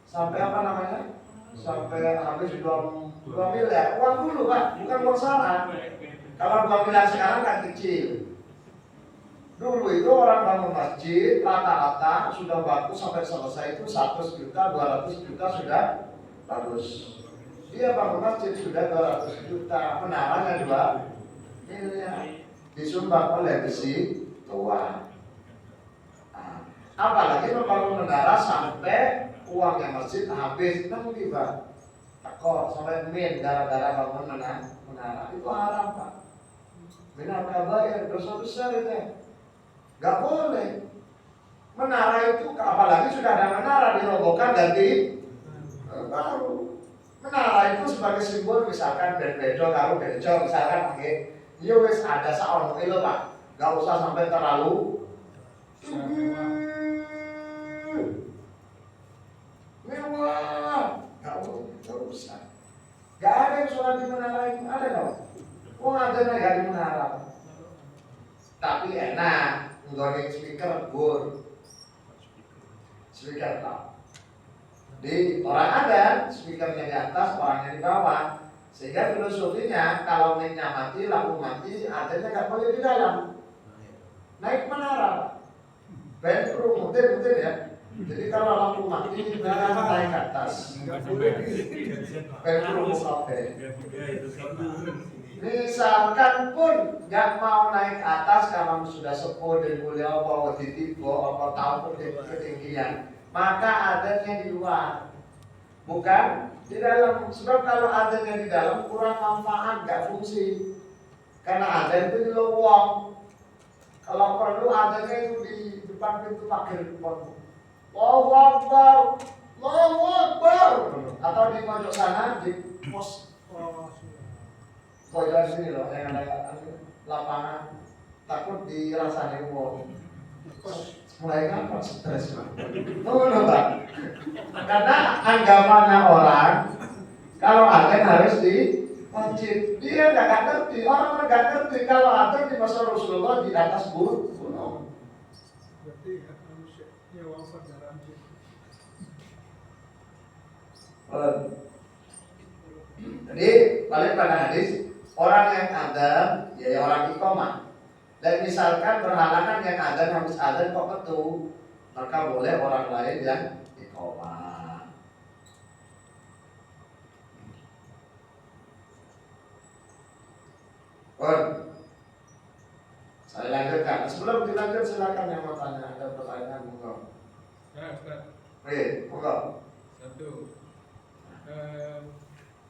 sampai apa namanya? Sampai habis 2 miliar. Uang dulu Pak, bukan uang saran. Kalau 2 miliar sekarang kan kecil. Dulu itu orang bangun masjid rata-rata sudah bagus sampai selesai itu 100 juta, 200 juta sudah bagus. Dia bangun masjid sudah 200 juta, menaranya 2 miliar. Disumbang oleh besi tua. Apalagi membangun menara sampai uangnya masjid habis nanti Pak. Takut sampai min gara-gara bangun menara. Itu haram Pak. Minal kabair, dosa besar itu. Gak boleh. Menara itu apalagi sudah ada menara dirobohkan ganti baru. Menara itu sebagai simbol misalkan bedo karo bejo misalkan pakai ya wis ada saon itu Pak. Gak usah sampai terlalu mewah, gak usah. Gak ada yang sholat di menara itu, ada dong. Oh ada gak di menara. Tapi enak, ngoreng speaker bur, speaker tau. Di orang ada speakernya di atas, orangnya di bawah. Sehingga filosofinya kalau mic-nya mati, lampu mati, adanya gak boleh di dalam. Naik menara, Pak. Bedroom, mungkin ya. Jadi kalau lampu mati, naik ke atas. Bedroom sampai. Misalkan pun nggak mau naik ke atas karena sudah sepuh dan mulia apa ditipu apa tahu ketinggian, maka adanya di luar, bukan di dalam. Sebab kalau adanya di dalam kurang manfaat, nggak fungsi. Karena ada itu di lowong. Kalau perlu adanya itu di depan pintu pagar pondok. Allahu Akbar, Allahu Akbar. Atau di pojok sana di pos pojok sini loh, yang ada lapangan. Takut dirasani umum. Mulai kapan stres? Pak. Karena anggapannya orang kalau ada harus di masjid. Dia nggak ngerti, orang nggak ngerti kalau ada di masa Rasulullah di atas gunung. Berarti manusia nyewa perjalanan. Jadi balik pada hadis, orang yang adzan, ya orang iqamah. Dan misalkan berhalangan yang adzan habis adzan kok betul, maka boleh orang lain yang iqamah. Saya lanjutkan. Sebelum dilanjut silakan yang mau tanya, ada pertanyaan monggo. Ya, Ustaz. Monggo. Satu.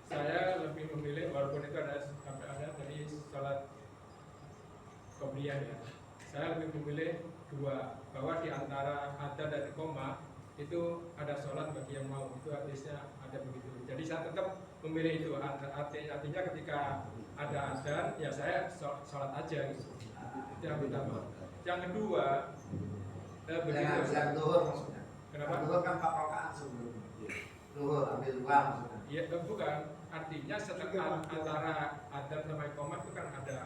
Saya lebih memilih walaupun itu sampai ada tadi sholat qobliyah ya. Saya lebih memilih dua, bahwa di antara adzan dan iqamah itu ada sholat bagi yang mau, itu hadisnya ada begitu. Jadi saya tetap memilih itu. Artinya ketika ada adzan ya saya sholat aja gitu. Itu yang pertama. Yang kedua begitu. Yang duhur maksudnya. Kenapa? Duhur kan 4 rakaat sebelumnya. Duhur ambil 2 maksudnya. Iya, bukan. Artinya setelah antara adzan sama iqamah itu kan ada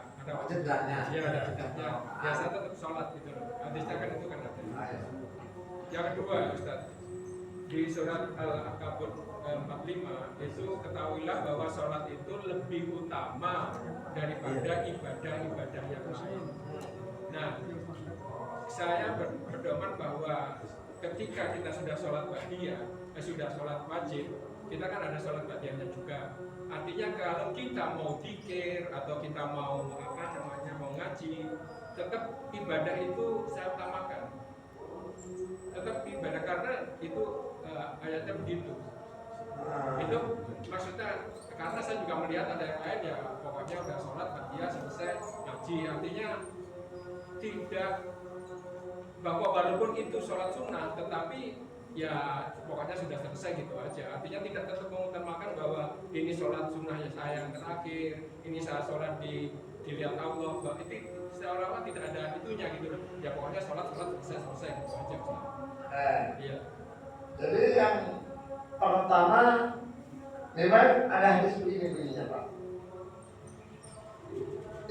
jedanya. Iya, ada jedanya. Ya saya tetap sholat gitu loh. Hadisnya kan itu kan ada. Yang kedua, Ustaz, di surat Al-Ankabut 45 itu ketahuilah bahwa sholat itu lebih utama daripada ibadah-ibadah yang lain. Nah, saya berdoman bahwa ketika kita sudah sholat ba'diyah, sudah sholat wajib, kita kan ada sholat ba'diyahnya juga. Artinya kalau kita mau zikir atau kita mau mau ngaji, tetap ibadah itu saya utamakan. Tetap ibadah karena itu ayatnya begitu. Itu maksudnya karena saya juga melihat ada yang lain ya pokoknya udah sholat ba'diyah selesai ngaji. Artinya tidak bahwa walaupun itu sholat sunnah tetapi ya pokoknya sudah selesai gitu aja. Artinya tidak tetap mengutamakan bahwa ini sholat sunnah ya saya yang terakhir, ini saya sholat dilihat Allah, bahwa itu seolah-olah tidak ada itunya gitu loh. Ya pokoknya sholat selesai gitu aja. Iya. Jadi yang pertama memang ada hadis begini Pak.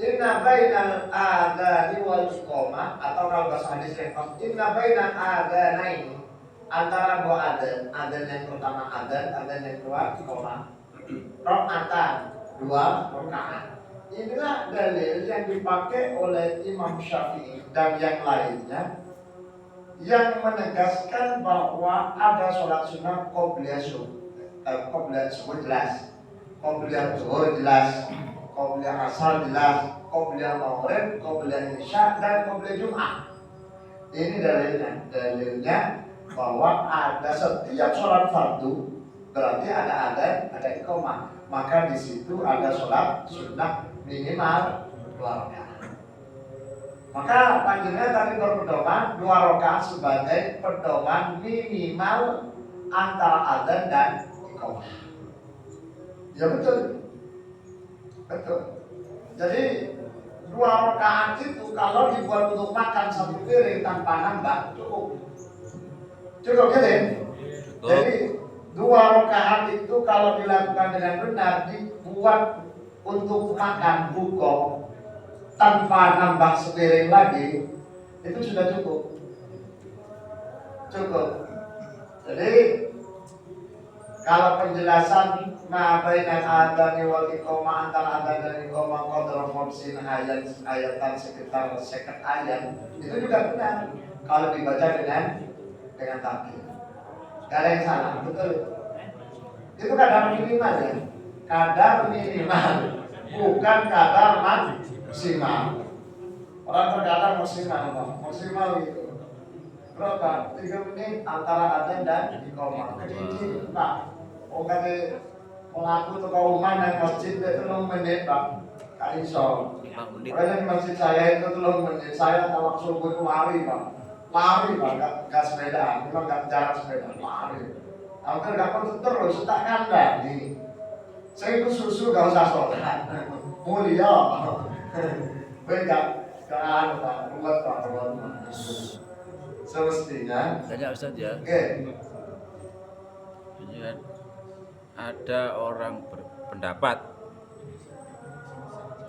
Inna bainal adani wal iqamah, atau kalau bahasa hadis yang pas, inna bainal adanaini, antara dua adzan yang pertama adzan yang kedua iqamah. Rakaatan, 2 rakaat. Inilah dalil yang dipakai oleh Imam Syafi'i dan yang lainnya yang menegaskan bahwa ada sholat sunnah qobliyah subuh jelas, qobliyah zuhur jelas, qobliyah asar jelas, qobliyah maghrib, qobliyah isya, dan qobliyah Jumat. Ini dalilnya bahwa ada setiap sholat fardu berarti ada adzan, ada iqamah. Maka di situ ada sholat sunnah minimal 2 rakaat. Maka panjenengan tadi berpedoman 2 rakaat sebagai pedoman minimal antara adzan dan iqamah. Ya betul. Jadi 2 rakaat itu kalau dibuat untuk makan 1 piring tanpa nambah cukup gitu ya? Jadi 2 rakaat itu kalau dilakukan dengan benar dibuat untuk makan buka tanpa nambah sepiring lagi itu sudah cukup. Jadi kalau penjelasan bainal adzan wal iqamah antara adzan dan iqamah qadra 50 ayatan sekitar 50 ayat itu juga benar kalau dibaca dengan takbir. Gak ada yang salah, betul. Itu kadar minimal ya, kadar minimal, bukan kadar maksimal. Orang terkadang maksimal gitu. Berapa? 3 menit antara adzan dan iqamah. Kecil, Pak. Oh kata mengaku tuh kauman dan masjid itu 3 menit, Pak. Kali iso. Makanya di masjid saya itu 3 menit. Saya kalau subuh itu lari, Pak. Gak sepeda, memang gak jarang sepeda, lari. Hampir gak perlu terus, tak kandang nih. Saya itu susu gak usah sholat, mulia. Gak ruwet Pak. Semestinya. Tanya Ustaz ya. Oke. Ada orang berpendapat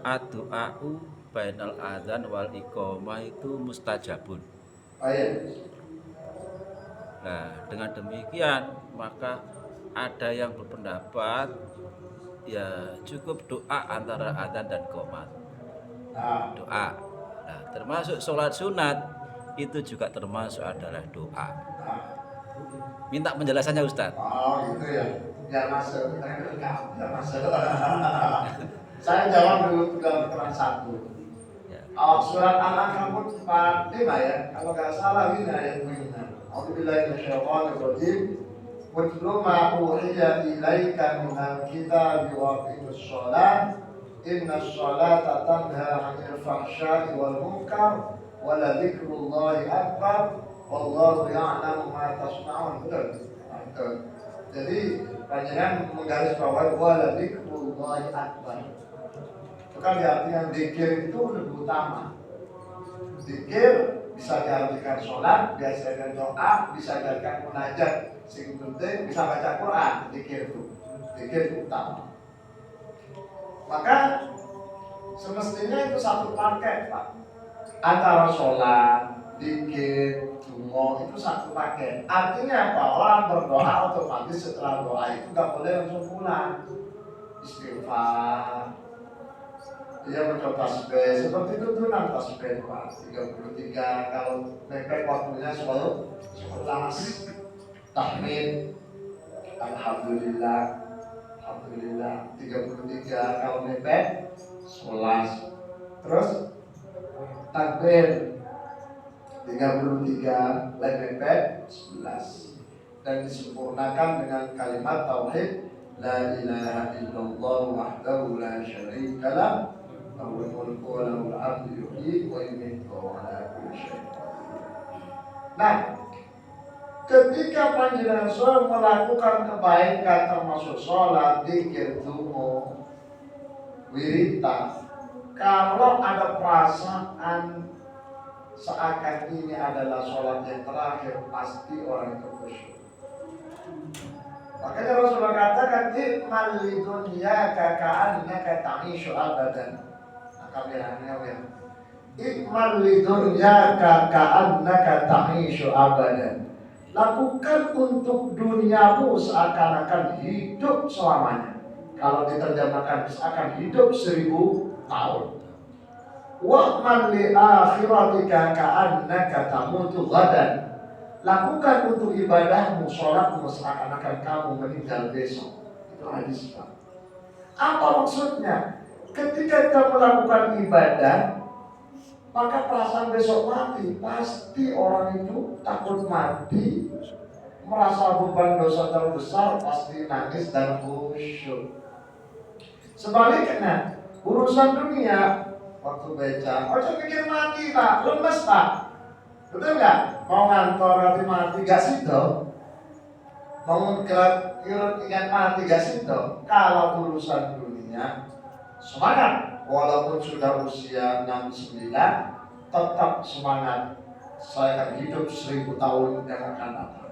ad-du'a'u bainal adzan wal iqamah itu mustajabun. Nah, dengan demikian maka ada yang berpendapat ya cukup doa antara adzan dan qomat. Doa. Nah, termasuk sholat sunat itu juga termasuk adalah doa. Minta penjelasannya Ustaz. Oh gitu ya, biar masuk. Saya jawab dulu dalam Quran 1. Surat Al-Ankabut 45 ya, kalau nggak salah ini ayatnya. A'udzubillahi minasyaitonir rajim. Watlu ma uhiya ilaika minal kitabi wa aqimus shalah. Innas sholata tanha 'anil fahsya'i wal munkar wa la dzikrullahi akbar. Wallahu ya'lamu ma tasna'un. Betul. Jadi panjenengan menggarisbawahi wa la dzikrullahi akbar. Kan artinya zikir itu lebih utama. Zikir bisa diartikan sholat, bisa diartikan doa, bisa diartikan munajat. Sing penting bisa baca Quran. Zikir itu utama. Maka semestinya itu satu paket, Pak. Antara sholat, zikir, dungo itu satu paket. Artinya apa? Orang berdoa otomatis setelah doa itu nggak boleh langsung pulang. Istighfar. Dia mencoba tasbih, seperti itu tuh tasbih Pak, 33 kalau mepet waktunya 11 tahmid, alhamdulillah 33 kalau mepet 11, terus takbir 33 lagi mepet 11 dan disempurnakan dengan kalimat tauhid la ilaha illallah wahdahu la syarika lah. Nah, ketika panjenengan sholat melakukan kebaikan termasuk sholat, zikir, dungo, wirita, kalau ada perasaan seakan ini adalah sholat yang terakhir, pasti orang itu khusyuk. Makanya Rasulullah katakan ikmal li dunyaka ka'annaka ta'ishu abadan. Kami hanya ikmal li dunyaka ka'annaka ta'ishu abadan. Lakukan untuk duniamu seakan-akan hidup selamanya. Kalau diterjemahkan seakan hidup 1000 tahun. Wa'man li akhiratika ka'annaka tamutu ghadan. Lakukan untuk ibadahmu, sholatmu seakan-akan kamu meninggal besok. Itu hadis Pak. Apa maksudnya? Ketika kita melakukan ibadah, maka perasaan besok mati. Pasti orang itu takut mati, merasa beban dosa terlalu besar, pasti nangis dan khusyuk. Sebaliknya, urusan dunia, waktu beca, ojo pikir mati Pak, lemes Pak. Betul nggak? Mau ngantor nanti mati gak sido? Mau gerak ingat mati gak sido? Kalau urusan dunia, semangat. Walaupun sudah usia 69, tetap semangat. Saya akan hidup 1000 tahun yang akan datang.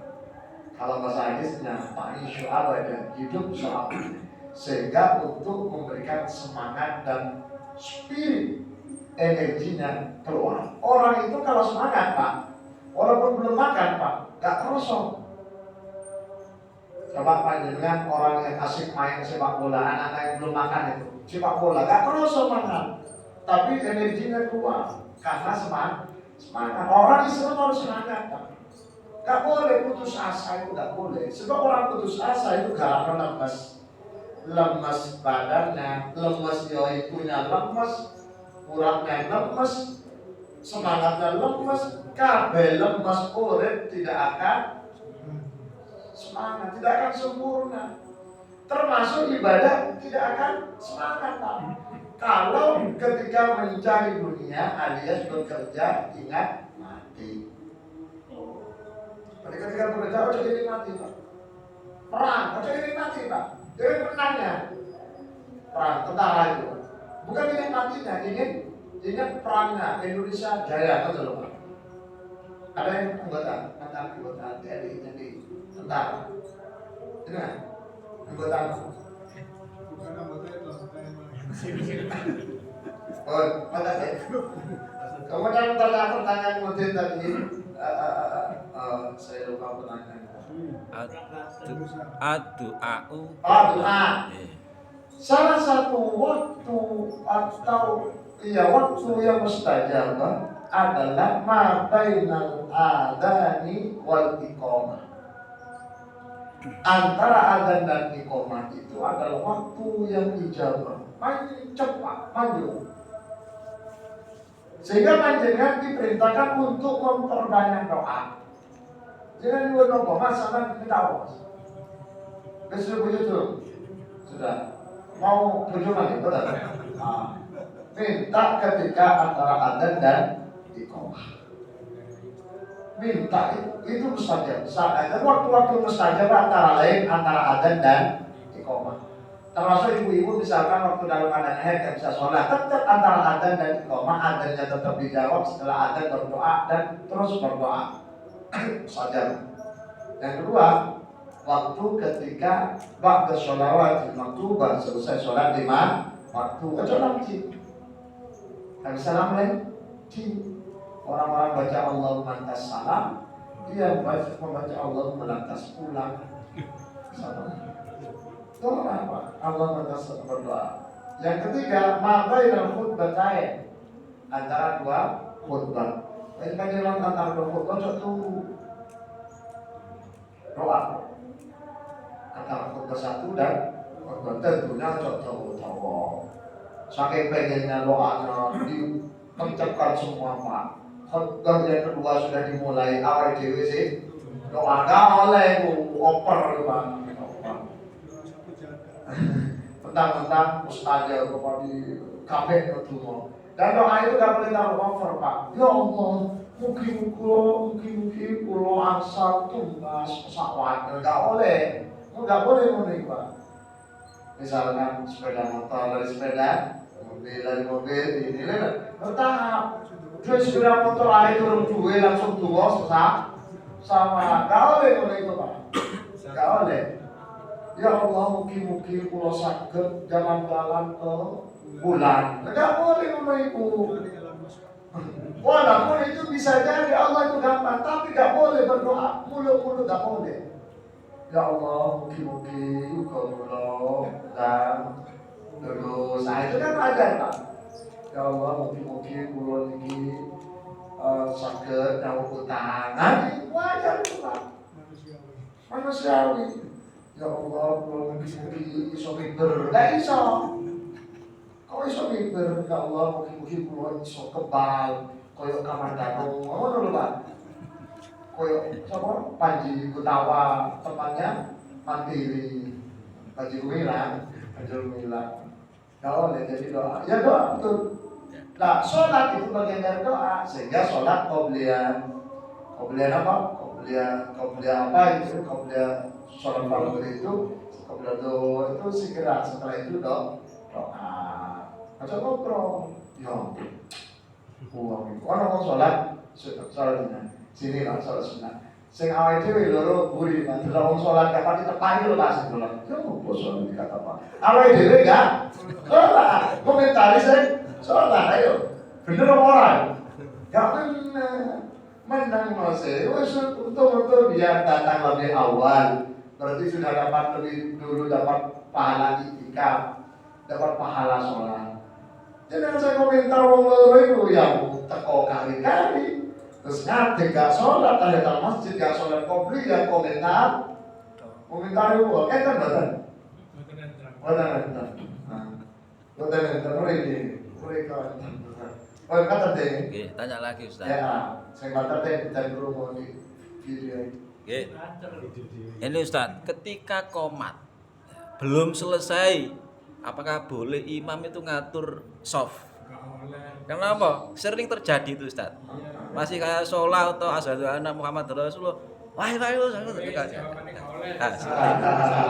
Kalau bahasa hadisnya, ta'ishu abadan, hidup selamanya. Sehingga untuk memberikan semangat dan spirit, energinya keluar. Orang itu kalau semangat Pak, walaupun belum makan Pak, gak kerosong. Coba panjenengan orang yang asik main sepak bola, anak-anak yang belum makan itu sepak bola, gak kerosong makan, tapi energinya keluar karena semangat. Orang Islam harus semangat Pak. Gak boleh putus asa, itu gak boleh. Sebab orang putus asa itu gak lemas. Lemas badannya, lemas yoikunya lemas, uratnya lemas, semangatnya lemas, kabeh lemas, urip tidak akan semangat, tidak akan sempurna. Termasuk ibadah tidak akan semangat Pak. Kalau ketika mencari dunia alias bekerja ingat mati. Jadi ketika bekerja harus jadi mati Pak. Perang harus jadi mati Pak. Jadi menangnya perang tentara itu. Bukan ingin matinya, ingin perangnya Indonesia jaya, betul Pak. Ada yang anggota TNI jadi tentara. Ini anggota Bukan anggota itu, anggota yang oh, makasih. Kemudian pertanyaan Mudin tadi, saya lupa pertanyaan. Ad-du'a'u. Doa. Salah satu waktu atau waktu yang mustajab adalah ma bainal adani wal iqamah. Antara adzan dan iqamah itu adalah waktu yang ijabah. Paling cepat, maju. Sehingga panjenengan diperintahkan untuk memperbanyak doa. Jangan dua nopo, Mas, sama kita Mas. Besok begitu. Sudah. Mau bujuk lagi, betul? Minta ketika antara adzan dan iqamah. Minta itu mustajab. Ada waktu-waktu mustajab antara lain antara adzan dan iqamah. Termasuk ibu-ibu misalkan waktu dalam keadaan haid tidak bisa sholat, tetap antara adzan dan iqamah, adzannya tetap dijawab, setelah adzan berdoa dan terus berdoa. Mustajab. Yang kedua, waktu ketika ba'da sholawat maktubah, selesai sholat 5 waktu kecuali masjid. Habis salam lain, orang-orang baca Allahumma antas salam, dia membaca Allahumma lantas pulang. Salam. Itu apa? Allah lantas berdoa. Yang ketiga, mabainal khutbatain, antara dua khutbah. Jadi panjang antara dua khutbah tunggu doa antara khutbah satu dan khutbah tentunya tahu. Saking pengennya doanya diucapkan semua Pak. Khutbah yang kedua sudah dimulai awal dewe sih. Doa gak oleh bu oper Pak. Tentang ustazah Bapak di kafe itu mau. Dan doa itu gak boleh taruh over Pak. Ya Allah, mungkin kulo asal tumbas pesawat gak boleh. Gak boleh menerima Pak. Misalkan sepeda motor dari sepeda, mobil dari mobil, ini bertahap. Terus sepeda motor air turun dua langsung dua sama. Gak boleh itu Pak. Gak boleh. Ya Allah, mungkin pulau sakit jalan-jalan ke bulan. Gak boleh Ibu. Walaupun itu bisa jadi Allah itu gampang, tapi gak boleh berdoa mulut-mulut, gak boleh. Ya Allah, mugi-mugi kula dan terus, nah itu kan wajar Pak. Ya Allah, mugi-mugi kula niki saged nyawa utang. Nah, itu wajar itu Pak. Manusiawi. Ya Allah, kula mugi-mugi iso miber, gak iso. Kok iso miber? Ya Allah, mugi-mugi kula iso kebal. Koyok kamar danung, ngono lho Pak. Koyok sapa? Panji Gutawa, tempatnya Mandiri. Panji Gumilang, Ya Allah, jadi doa. Ya doa betul. Nah, sholat itu bagian dari doa, sehingga sholat qobliyah. Qobliyah apa? Qobliyah apa itu? Qobliyah sholat fardu itu, qobliyah doa itu segera setelah itu doa. Macam ngobrol, ya. Orang mau sholat sunat. Sini lah sholat sunat. Sing awake dhewe loro buri, delok wong sholat kapan ditepani lho Mas sholat. Yo kok sholat dikata apa? Awake dhewe enggak sholat. Komentari sing sholat ayo. Bener apa ora? Ya menang Mas. Wes untuk biar datang lebih awal. Berarti sudah dapat lebih dulu dapat pahala itikaf, dapat pahala sholat. Jangan saya komentar wong loro itu yang teko kali-kali. Terus ngadeg gak sholat, tahiyatul masjid gak sholat qobliyah, yang komentar itu kan boten. Boten mereka. Oh, kata deh. Oke, tanya lagi Ustaz. Ya, saya kata deh dan promo di video. Oke. Ini Ustaz, ketika qomat belum selesai, apakah boleh imam itu ngatur soft? Kenapa? Sering terjadi itu Ustaz. Masih kayak sholat atau asyhadu anna Muhammad Rasulullah. Wah,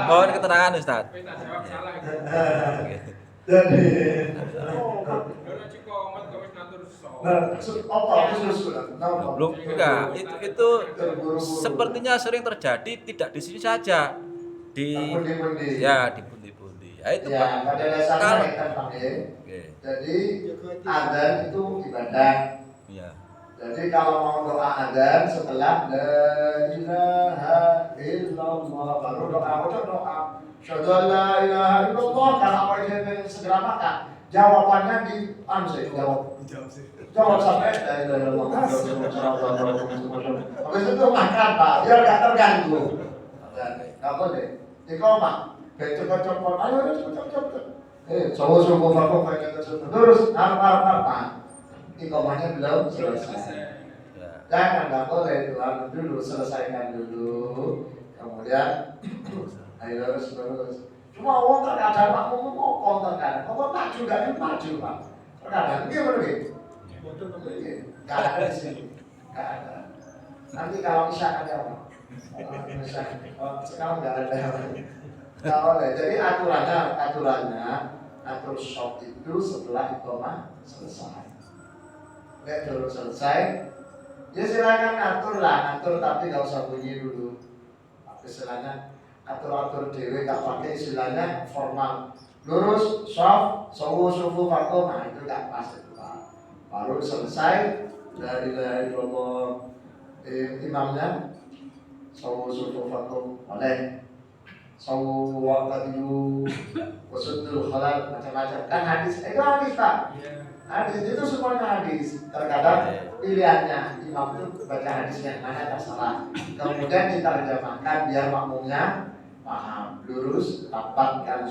mohon keterangan Ustaz. Jadi, belum enggak, itu sepertinya sering terjadi tidak di sini saja. Di pundi-pundi. Ya itu ya, pada dasarnya kita pakai. Jadi adzan itu ibadah. Iya. Jadi kalau mau doa adzan setelah la ilaha illallah baru doa. Syahadu la ilaha illallah kalau awal dia segera makan. Jawabannya di jawab sampai la ilaha illallah. Habis itu makan Pak, biar enggak terganggu. Enggak boleh. Iqamah. Cepet-cepet. Ayo cepet-cepet. Subuh vakum terus harap iqamahnya belum selesai. Jangan nggak boleh Tuhan dulu selesaikan dulu, kemudian ayo terus. Cuma orang terkadang makmum mau konten kan, kok maju nggak maju Pak. Terkadang gimana gitu? Nggak ada di sini, nggak ada. Nanti kalau misalkan ada apa? Sekarang nggak ada. Nggak boleh. Jadi aturannya atur shock itu setelah iqamah selesai. Lihat dulu selesai, ya silakan atur tapi nggak usah bunyi dulu. Istilahnya atur dewe, nggak pakai istilahnya formal. Lurus, soft, sufu vakum, nah itu nggak pas itu Pak. Baru selesai dari imamnya, sufu vakum oleh. Sawu waqadiyu wasudul khalal macam-macam kan hadis itu hadis Pak. Hadis itu semuanya hadis. Terkadang pilihannya imam itu baca hadis yang mana terserah. Kemudian diterjemahkan biar makmumnya paham. Lurus rapatkan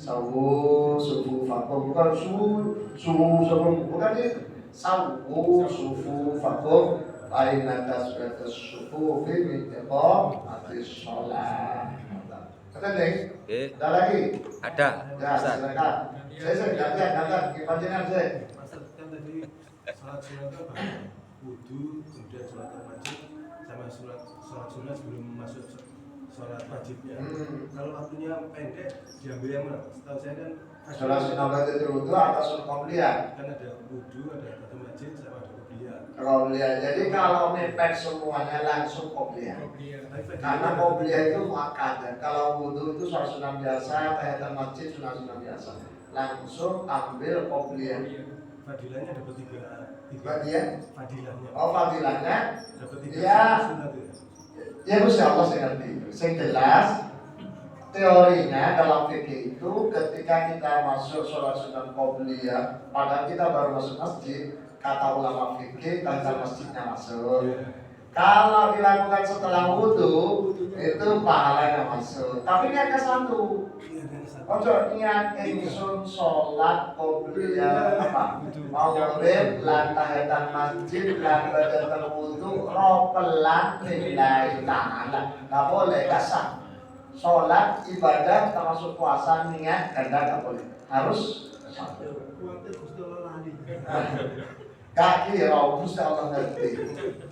sawu sufu fakum bukan sufu bukan itu. Sawu sufu fakum aina tasbihatus sufufi min iqamatis shalah. Ada nih? Ada lagi? Ada. Ya, silakan. Saya gantian, gimana saya? Kan tadi sholat itu wudu, kemudian sholat wajib, sama sholat sunat sebelum masuk sholat wajibnya. Kalau waktunya pendek, diambil yang mana? Setahu saya kan Sholat sunat wajib wudu atau sunat qobliyah? Kan ada wudu, ada wajib, sama ada qobliyah. Qobliyah. Jadi kalau mepet semuanya langsung qobliyah. Karena qobliyah itu muakkad. Kalau wudu itu sholat sunat biasa, tahiyatul masjid sunat biasa. Langsung ambil qobliyah. fadilahnya dapat tiga Bagian fadilahnya. oh fadilahnya Dapat tiga ya. sunat ya. Ya Insya Allah saya ngerti. Yang jelas teorinya dalam fikih itu ketika kita masuk sholat sunat qobliyah, padahal kita baru masuk masjid, kata ulama fikih tanggal masjidnya masuk. Kalau dilakukan setelah wudhu itu pahalanya masuk. Tapi niatnya satu. Ojo niat ingsun sholat qobliyah apa? Maghrib lan tahiyatul masjid lan badatul wudu ropelan lillahi ta'ala. Enggak boleh kasar. Sholat ibadah termasuk puasa niat ganda enggak boleh. Harus satu. Kaki Gusti Allah ngerti.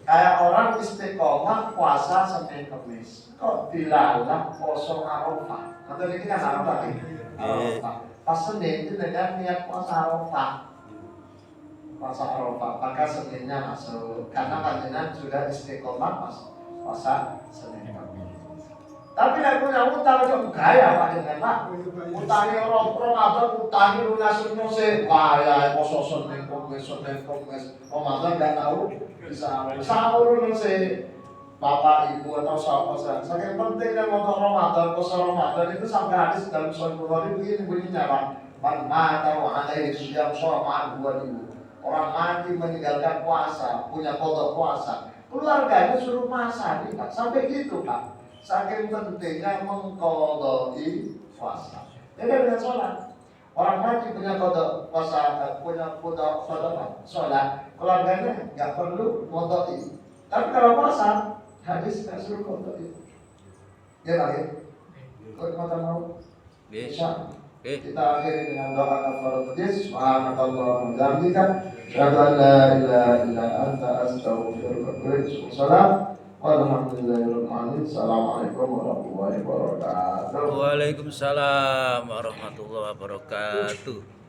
Kayak orang istiqomah puasa Senin Kamis. Kok dilalah poso Arafah? Atau ini kan Arafah ini. Arafah. Pas Senin itu dengan niat puasa Arafah. Puasa Arafah, maka Seninnya masuk. Karena panjenengan sudah istiqomah pas puasa Senin Kamis. Tapi nek punya utang kok gaya panjenengan Pak. Utangi Ramadan utangi lunasnya sih kaya poso Senin Kamis Ramadan enggak tahu bisa sahur sih bapak ibu atau siapa saja. Saking pentingnya untuk Ramadan puasa Ramadan itu sampai hadis dalam Sahih Bukhari begini bunyinya Pak. Man mata wa alaihi siyam shoma 2000. Orang mati meninggalkan puasa, punya kodok puasa, keluarganya suruh masak nih Pak. Sampai gitu Pak. Saking pentingnya mengkodoi puasa. Beda dengan sholat. Orang mati punya kodok puasa, punya kodok sholat, keluarganya nggak perlu kodoi. Tapi kalau puasa, hadis nggak suruh kodoi. Ya Pak ya. Kau mata mau? Bisa. Kita akhiri dengan doa kafaratul majlis. Subhanakallahumma wa bihamdika, asyhadu an la ilaha illa anta, astaghfiruka wa atubu ilaik. Walhamdulillahirrahmanirrahim. Assalamualaikum warahmatullahi wabarakatuh. Waalaikumsalam warahmatullahi wabarakatuh.